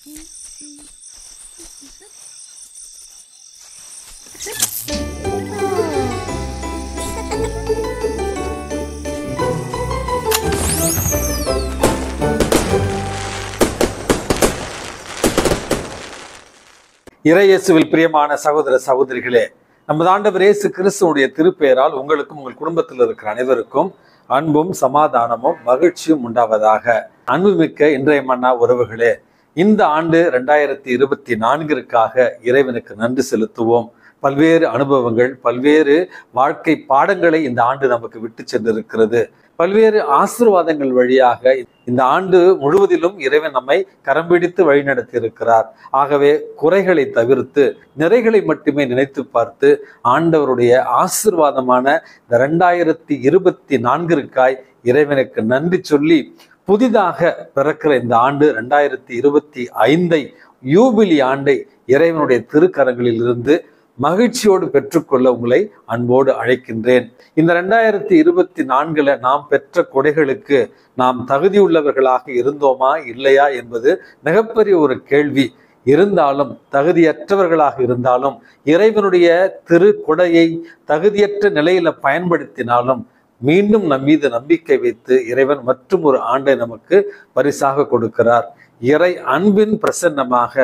இறையேசுவில் பிரியமான சகோதர சகோதரிகளே, நமது ஆண்டவர் இயேசு கிறிஸ்துவுடைய திருப்பெயரால் உங்களுக்கும் உங்கள் குடும்பத்தில் இருக்கிற அனைவருக்கும் அன்பும் சமாதானமும் மகிழ்ச்சியும் உண்டாவதாக. அன்புமிக்க இன்றைய மன்னா உறவுகளே, இந்த ஆண்டு 2024ற்காக இறைவனுக்கு நன்றி செலுத்துவோம். பல்வேறு அனுபவங்கள், பல்வேறு வாழ்க்கை பாடங்களை இந்த ஆண்டு நமக்கு விட்டு சென்றிருக்கிறது. பல்வேறு ஆசீர்வாதங்கள் வழியாக இந்த ஆண்டு முழுவதிலும் இறைவன் நம்மை கரம் பிடித்து வழிநடத்தி இருக்கிறார். ஆகவே குறைகளை தவிர்த்து நிறைகளை மட்டுமே நினைத்து பார்த்து ஆண்டவருடைய ஆசீர்வாதமான இந்த 2024ற்காய் இறைவனுக்கு நன்றி சொல்லி, புதிதாக பிறக்கிற இந்த ஆண்டு 2025 யூபிலி ஆண்டை இறைவனுடைய திருக்கரங்களில் இருந்து மகிழ்ச்சியோடு பெற்றுக்கொள்ள உங்களை அன்போடு அழைக்கின்றேன். இந்த 2024 நாம் பெற்ற கொடைகளுக்கு நாம் தகுதியுள்ளவர்களாக இருந்தோமா இல்லையா என்பது மிகப்பெரிய ஒரு கேள்வி. இருந்தாலும் தகுதியற்றவர்களாக இருந்தாலும் இறைவனுடைய திரு கொடையை தகுதியற்ற நிலையில பயன்படுத்தினாலும் மீண்டும் நம் மீது நம்பிக்கை வைத்து இறைவன் மற்றும் ஒரு ஆண்டை நமக்கு பரிசாக கொடுக்கிறார். இறை அன்பின் பிரசன்னமாக,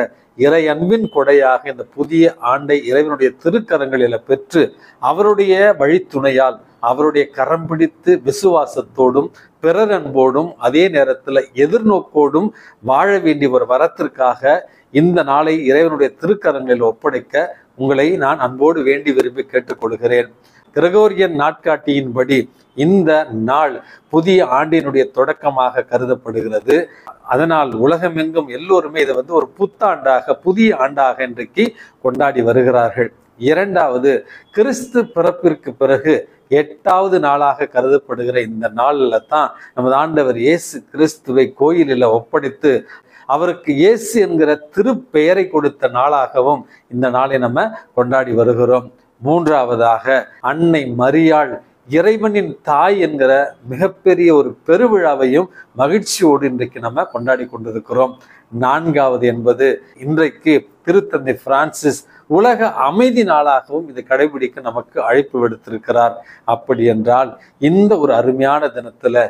இறை அன்பின் கொடையாக இந்த புதிய ஆண்டை இறைவனுடைய திருக்கரங்களில பெற்று அவருடைய வழித்துணையால் அவருடைய கரம் பிடித்து விசுவாசத்தோடும் பிறர் அன்போடும் அதே நேரத்தில் எதிர்நோக்கோடும் வாழ வேண்டிய ஒரு வரத்திற்காக இந்த நாளை இறைவனுடைய திருக்கரங்களில் ஒப்படைக்க உங்களை நான் அன்போடு வேண்டி விரும்பி கேட்டுக்கொள்கிறேன். கிரகோரியன் நாட்காட்டியின்படி இந்த நாள் புதிய ஆண்டினுடைய தொடக்கமாக கருதப்படுகிறது. அதனால் உலகமெங்கும் எல்லோருமே இதை ஒரு புத்தாண்டாக, புதிய ஆண்டாக இன்றைக்கு கொண்டாடி வருகிறார்கள். இரண்டாவது, கிறிஸ்து பிறப்பிற்கு பிறகு 8வது நாளாக கருதப்படுகிற இந்த நாளில் தான் நமது ஆண்டவர் இயேசு கிறிஸ்துவை கோயிலில் ஒப்படைத்து அவருக்கு இயேசு என்கிற திருப்பெயரை கொடுத்த நாளாகவும் இந்த நாளை நம்ம கொண்டாடி வருகிறோம். மூன்றாவதாக, அன்னை மரியாள் இறைவனின் தாய் என்கிற மிகப்பெரிய ஒரு பெருவிழாவையும் மகிழ்ச்சியோடு இன்றைக்கு நம்ம கொண்டாடி கொண்டிருக்கிறோம். நான்காவது என்பது, இன்றைக்கு திருத்தந்தை பிரான்சிஸ் உலக அமைதி நாளாகவும் இதை கடைபிடிக்க நமக்கு அழைப்பு விடுத்திருக்கிறார். அப்படி என்றால் இந்த ஒரு அருமையான தினத்துல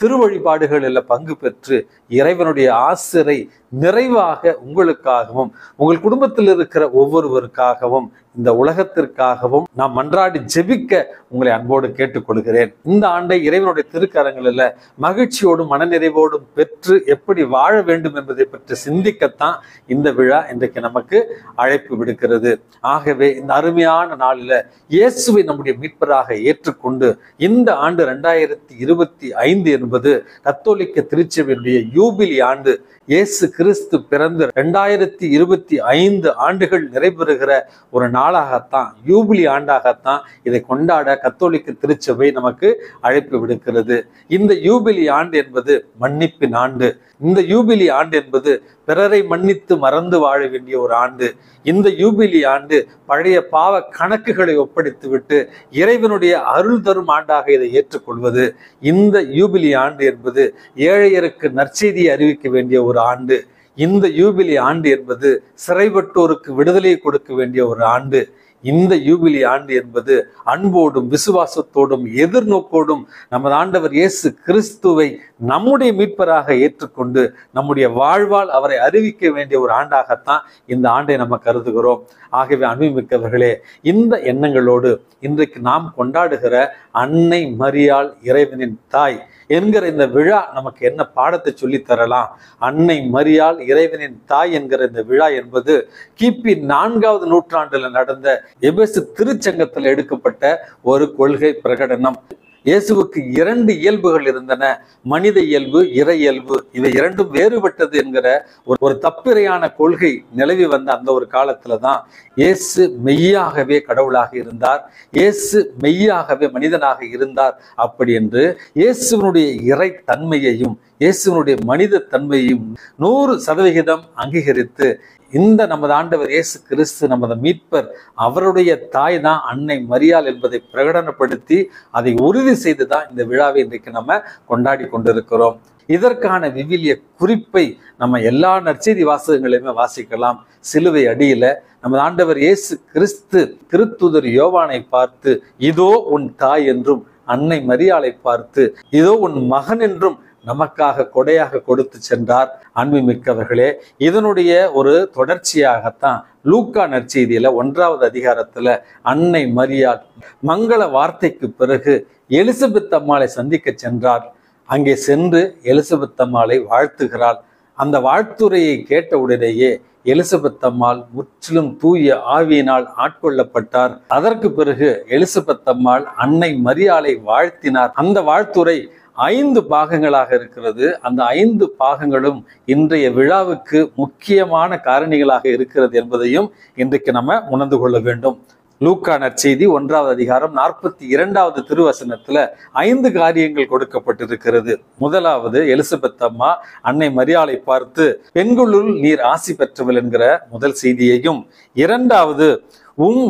திருவழிபாடுகளில் பங்கு பெற்று இறைவனுடைய ஆசிரை நிறைவாக உங்களுக்காகவும் உங்கள் குடும்பத்தில் இருக்கிற ஒவ்வொருவருக்காகவும் இந்த உலகத்திற்காகவும் நாம் மன்றாடி ஜெபிக்க உங்களை அன்போடு கேட்டுக்கொள்கிறேன். இந்த ஆண்டை இறைவனுடைய திருக்கரங்களில் மகிழ்ச்சியோடும் மனநிறைவோடும் பெற்று எப்படி வாழ வேண்டும் என்பதை பற்றி சிந்திக்கத்தான் இந்த விழா இன்றைக்கு நமக்கு அழைப்பு விடுக்கிறது. ஆகவே இந்த அருமையான நாளில் இயேசுவை நம்முடைய மீட்பராக ஏற்றுக்கொண்டு இந்த ஆண்டு 2025 என்பது கத்தோலிக்க திருச்சபையினுடைய யூபிலி ஆண்டு. இயேசு கிறிஸ்து பிறந்து 2025 ஆண்டுகள் நிறைவேறுகிற ஒரு நாளாகத்தான், யூபிலி ஆண்டாகத்தான் இதை கொண்டாட கத்தோலிக்க திருச்சபை நமக்கு அழைப்பு விடுக்கிறது. இந்த யூபிலி ஆண்டு என்பது மன்னிப்பின் ஆண்டு. இந்த யூபிலி ஆண்டு என்பது பிறரை மன்னித்து மறந்து வாழ வேண்டிய ஒரு ஆண்டு. இந்த யூபிலி ஆண்டு பழைய பாவ கணக்குகளை ஒப்படைத்து விட்டு இறைவனுடைய அருள் தரும் ஆண்டாக இதை ஏற்றுக்கொள்வது. இந்த யூபிலி ஆண்டு என்பது ஏழையருக்கு நற்செய்தியை அறிவிக்க வேண்டிய ஒரு ஆண்டு. இந்த யூபிலி ஆண்டு என்பது சிறைப்பட்டோருக்கு விடுதலையை கொடுக்க வேண்டிய ஒரு ஆண்டு. இந்த யூபிலி ஆண்டு என்பது அன்போடும் விசுவாசத்தோடும் எதிர்நோக்கோடும் நமது ஆண்டவர் இயேசு கிறிஸ்துவை நம்முடைய மீட்பராக ஏற்றுக்கொண்டு நம்முடைய வாழ்வால் அவரை அறிவிக்க வேண்டிய ஒரு ஆண்டாகத்தான் இந்த ஆண்டை நம்ம கருதுகிறோம். ஆகவே அன்புமிக்கவர்களே, இந்த எண்ணங்களோடு இன்றைக்கு நாம் கொண்டாடுகிற அன்னை மரியாள் இறைவனின் தாய் என்கிற இந்த விழா நமக்கு என்ன பாடத்தை சொல்லி தரலாம்? அன்னை மரியாள் இறைவனின் தாய் என்கிற இந்த விழா என்பது கிபி 4வது நூற்றாண்டுல நடந்த எபேசு திருச்சங்கத்தில் எடுக்கப்பட்ட ஒரு கொள்கை பிரகடனம். இயேசுவுக்கு 2 இயல்புகள் இருந்தன, மனித இயல்பு, இறை இயல்பு. இவை இரண்டும் வேறுபட்டது என்கிற ஒரு தப்பிரையான கொள்கை நிலவி வந்த அந்த ஒரு காலத்துல தான் இயேசு மெய்யாகவே கடவுளாக இருந்தார், இயேசு மெய்யாகவே மனிதனாக இருந்தார். அப்படி என்று இயேசுவனுடைய இறை தன்மையையும் இயேசுனுடைய மனித தன்மையும் 100% அங்கீகரித்து இந்த நமது ஆண்டவர் இயேசு கிறிஸ்து நமது மீட்பர், அவருடைய தாய் தான் அன்னை மரியாள் என்பதை பிரகடனப்படுத்தி அதை உறுதி செய்துதான் இந்த விழாவை இன்றைக்கு நம்ம கொண்டாடி கொண்டிருக்கிறோம். இதற்கான விவிலிய குறிப்பை நம்ம எல்லா நற்செய்தி வாசகங்களையுமே வாசிக்கலாம். சிலுவை அடியில நமது ஆண்டவர் இயேசு கிறிஸ்து திருத்துதர் யோவானை பார்த்து இதோ உன் தாய் என்றும், அன்னை மரியாளை பார்த்து இதோ உன் மகன் என்றும் நமக்காக கொடையாக கொடுத்து சென்றார். அன்புமிக்கவர்களே, இதனுடைய ஒரு தொடர்ச்சியாகத்தான் லூக்கா நற்செய்தியில 1வது அதிகாரத்துல அன்னை மரியாள் மங்கள வார்த்தைக்கு பிறகு எலிசபெத் அம்மாளை சந்திக்க சென்றார். அங்கே சென்று எலிசபெத் அம்மாளை வாழ்த்துகிறாள். அந்த வாழ்த்துரையை கேட்ட உடனேயே எலிசபெத் அம்மாள் முற்றிலும் தூய ஆவியினால் ஆட்கொள்ளப்பட்டார். அதற்கு பிறகு எலிசபெத் அம்மாள் அன்னை மரியாளை வாழ்த்தினார். அந்த வாழ்த்துரை 5 பாகங்களாக இருக்கிறது. அந்த 5 பாகங்களும் இன்றைய விழாவுக்கு முக்கியமான காரணிகளாக இருக்கிறது என்பதையும் இன்றைக்கு நம்ம உணர்ந்து கொள்ள வேண்டும். லூக்கா நற்செய்தி 1வது அதிகாரம் 42வது திருவசனத்துல 5 காரியங்கள் கொடுக்கப்பட்டிருக்கிறது. முதலாவது, எலிசபெத் அம்மா அன்னை மரியாளை பார்த்து பெண்களுள் நீர் ஆசி பெற்றவள் என்கிற முதல் செய்தியையும், 2வது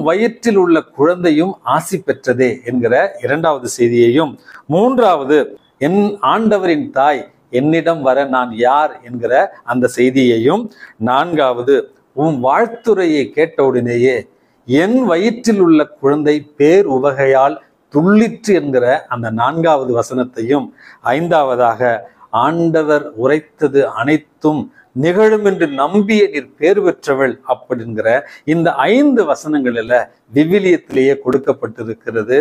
வயிற்றில் உள்ள குழந்தையும் ஆசி பெற்றதே என்கிற 2வது செய்தியையும், 3வது என் ஆண்டவரின் தாய் என்னிடம் வர நான் யார் என்கிற அந்த செய்தியையும், 4வது வாழ்த்துரையை கேட்டவுடனேயே என் வயிற்றில் உள்ள குழந்தை பேர் உவகையால் துள்ளிற்று என்கிற அந்த 4வது வசனத்தையும், 5வதாக ஆண்டவர் உரைத்தது அனைத்தும் நிகழும் என்று நம்பிய நீர் பேர் பெற்றவள் அப்படிங்கிற இந்த 5 வசனங்களில் விவிலியத்திலேயே கொடுக்கப்பட்டிருக்கிறது.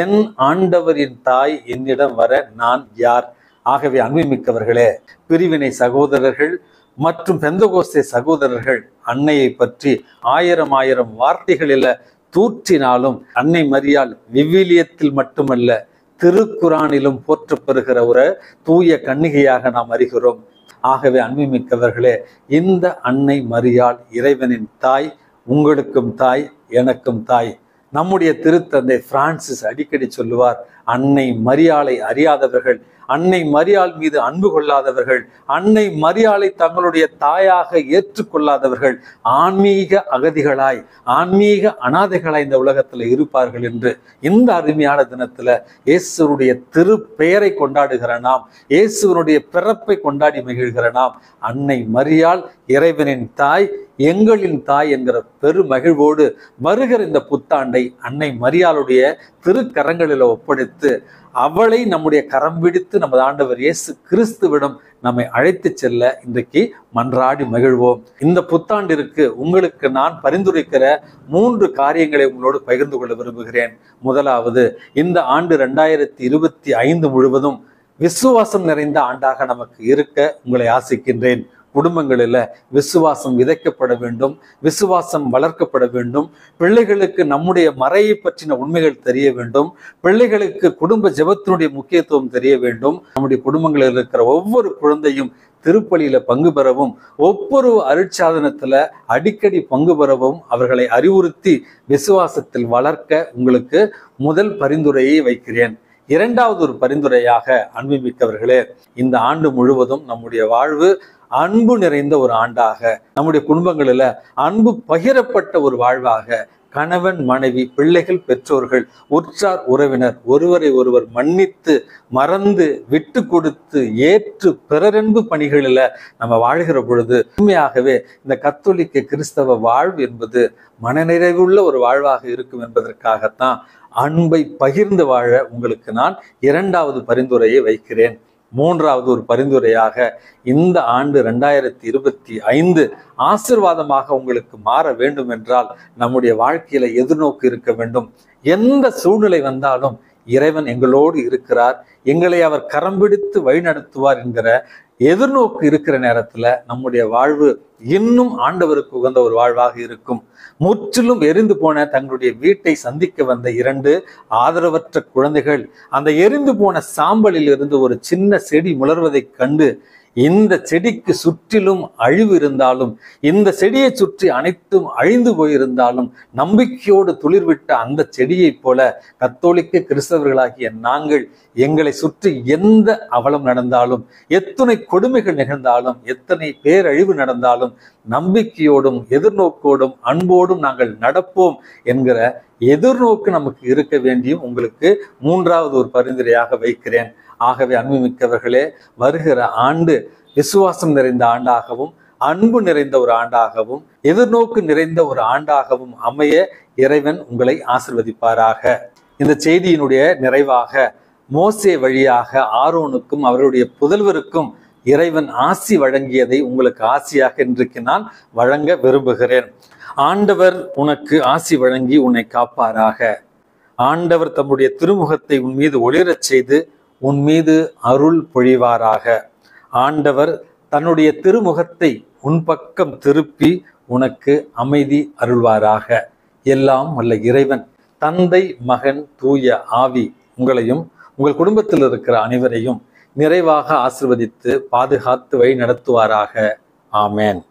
என் ஆண்டவரின் தாய் என்னிடம் வர நான் யார். ஆகவே அன்புமிக்கவர்களே, பிரிவினை சகோதரர்கள் மற்றும் பெந்தகோஸ்தே சகோதரர்கள் அன்னையை பற்றி 1000 வார்த்தைகளில தூற்றினாலும் அன்னை மரியாள் விவிலியத்தில் மட்டுமல்ல திருக்குரானிலும் போற்றப்பெறுகிற ஒரு தூய கன்னிகையாக நாம் அறிகிறோம். ஆகவே அன்புமிக்கவர்களே, இந்த அன்னை மரியாள் இறைவனின் தாய், உங்களுக்கும் தாய், எனக்கும் தாய். நம்முடைய திருத்தந்தை பிரான்சிஸ் அடிக்கடி சொல்லுவார், அன்னை மரியாளை அறியாதவர்கள், அன்னை மரியாள் மீது அன்பு கொள்ளாதவர்கள், அன்னை மரியாளை தங்களுடைய தாயாக ஏற்றுக்கொள்ளாதவர்கள் ஆன்மீக அகதிகளாய், ஆன்மீக அனாதைகளாய் இந்த உலகத்துல இருப்பார்கள் என்று இந்த அருமையான தினத்துல இயேசுனுடைய திருப்பெயரை கொண்டாடுகிற நாம், இயேசுனுடைய பிறப்பை கொண்டாடி மகிழ்கிற நாம், அன்னை மரியாள் இறைவனின் தாய், எங்களின் தாய் என்கிற பெரு மகிழ்வோடு வருகிற இந்த புத்தாண்டை அன்னை மரியாளுடைய திருக்கரங்களில் ஒப்படைத்து அவளை நம்முடைய கரம் பிடித்து நமது ஆண்டவர் இயேசு கிறிஸ்துவிடம் நம்மை அழைத்து செல்ல இன்றைக்கு மன்றாடி மகிழ்வோம். இந்த புத்தாண்டிற்கு உங்களுக்கு நான் பரிந்துரைக்கிற 3 காரியங்களை உங்களோடு பகிர்ந்து கொள்ள விரும்புகிறேன். முதலாவது, இந்த ஆண்டு 2025 முழுவதும் விசுவாசம் நிறைந்த ஆண்டாக நமக்கு இருக்க உங்களை ஆசிக்கின்றேன். குடும்பங்களில் விசுவாசம் விதைக்கப்பட வேண்டும், விசுவாசம் வளர்க்கப்பட வேண்டும். பிள்ளைகளுக்கு நம்முடைய மறையை பற்றின உண்மைகள் தெரிய வேண்டும். பிள்ளைகளுக்கு குடும்ப ஜெபத்தினுடைய முக்கியத்துவம் தெரிய வேண்டும். நம்முடைய குடும்பங்களில் இருக்கிற ஒவ்வொரு குழந்தையும் திருப்பலியில பங்கு பெறவும், ஒவ்வொரு அருட்சாதனத்துல அடிக்கடி பங்கு பெறவும் அவர்களை அறிவுறுத்தி விசுவாசத்தில் வளர்க்க உங்களுக்கு முதல் பரிந்துரையை வைக்கிறேன். 2வது ஒரு பரிந்துரையாக, அன்புமிக்கவர்களே, இந்த ஆண்டு முழுவதும் நம்முடைய வாழ்வு அன்பு நிறைந்த ஒரு ஆண்டாக, நம்முடைய குடும்பங்களில் அன்பு பகிரப்பட்ட ஒரு வாழ்வாக, கணவன் மனைவி, பிள்ளைகள், பெற்றோர்கள், உற்றார் உறவினர் ஒருவரை ஒருவர் மன்னித்து மறந்து விட்டு கொடுத்து ஏற்று பிறரன்பு பணிகளில் நம்ம வாழ்கிற பொழுது உண்மையாகவே இந்த கத்தோலிக்க கிறிஸ்தவ வாழ்வு என்பது மனநிறைவுள்ள ஒரு வாழ்வாக இருக்கும் என்பதற்காகத்தான் அன்பை பகிர்ந்து வாழ உங்களுக்கு நான் 2வது பரிந்துரையை வைக்கிறேன். 3வது ஒரு பரிந்துரையாக, இந்த ஆண்டு 2025 ஆசீர்வாதமாக உங்களுக்கு மாற வேண்டும் என்றால் நம்முடைய வாழ்க்கையில எதிர்நோக்கு இருக்க வேண்டும். எந்த சூழ்நிலை வந்தாலும் இறைவன் எங்களோடு இருக்கிறார், எங்களை அவர் கரம் பிடித்து வழிநடத்துவார் என்கிற எதிர்நோக்கு இருக்கிற நேரத்துல நம்முடைய வாழ்வு இன்னும் ஆண்டவருக்கு உகந்த ஒரு வாழ்வாக இருக்கும். முற்றிலும் எரிந்து போன தங்களுடைய வீட்டை சந்திக்க வந்த 2 ஆதரவற்ற குழந்தைகள் அந்த எரிந்து போன சாம்பலில் இருந்து ஒரு சின்ன செடி முளர்வதைக் கண்டு இந்த செடிக்கு சுற்றிலும் அழிவு இருந்தாலும், இந்த செடியை சுற்றி அனைத்தும் அழிந்து போயிருந்தாலும், நம்பிக்கையோடு துளிர்விட்ட அந்த செடியைப் போல கத்தோலிக்க கிறிஸ்தவர்களாகிய நாங்கள் எங்களை சுற்றி எந்த அவலம் நடந்தாலும், எத்தனை கொடுமைகள் நிகழ்ந்தாலும், எத்தனை பேரழிவு நடந்தாலும் நம்பிக்கையோடும் எதிர்நோக்கோடும் அன்போடும் நாங்கள் நடப்போம் என்கிற எதிர்நோக்கு நமக்கு இருக்க வேண்டியும் உங்களுக்கு மூன்றாவது ஒரு பரிந்துரையாக வைக்கிறேன். ஆகவே அன்புமிக்கவர்களே, வருகிற ஆண்டு விசுவாசம் நிறைந்த ஆண்டாகவும், அன்பு நிறைந்த ஒரு ஆண்டாகவும், எதிர்நோக்கு நிறைந்த ஒரு ஆண்டாகவும் அமைய இறைவன் உங்களை ஆசிர்வதிப்பாராக. இந்த செய்தியினுடைய நிறைவாக மோசே வழியாக ஆரோனுக்கும் அவருடைய புதல்வருக்கும் இறைவன் ஆசி வழங்கியதை உங்களுக்கு ஆசியாக இன்றைக்கு நான் வழங்க விரும்புகிறேன். ஆண்டவர் உனக்கு ஆசி வழங்கி உன்னை காப்பாராக. ஆண்டவர் தம்முடைய திருமுகத்தை உன் மீது ஒளிரச் செய்து உன் மீது அருள் பொழிவாராக. ஆண்டவர் தன்னுடைய திருமுகத்தை உன் பக்கம் திருப்பி உனக்கு அமைதி அருள்வாராக. எல்லாம் வல்ல இறைவன் தந்தை, மகன், தூய ஆவி உங்களையும் உங்கள் குடும்பத்தில் இருக்கிற அனைவரையும் நிறைவாக ஆசிர்வதித்து பாதுகாத்து வழி நடத்துவாராக. ஆமேன்.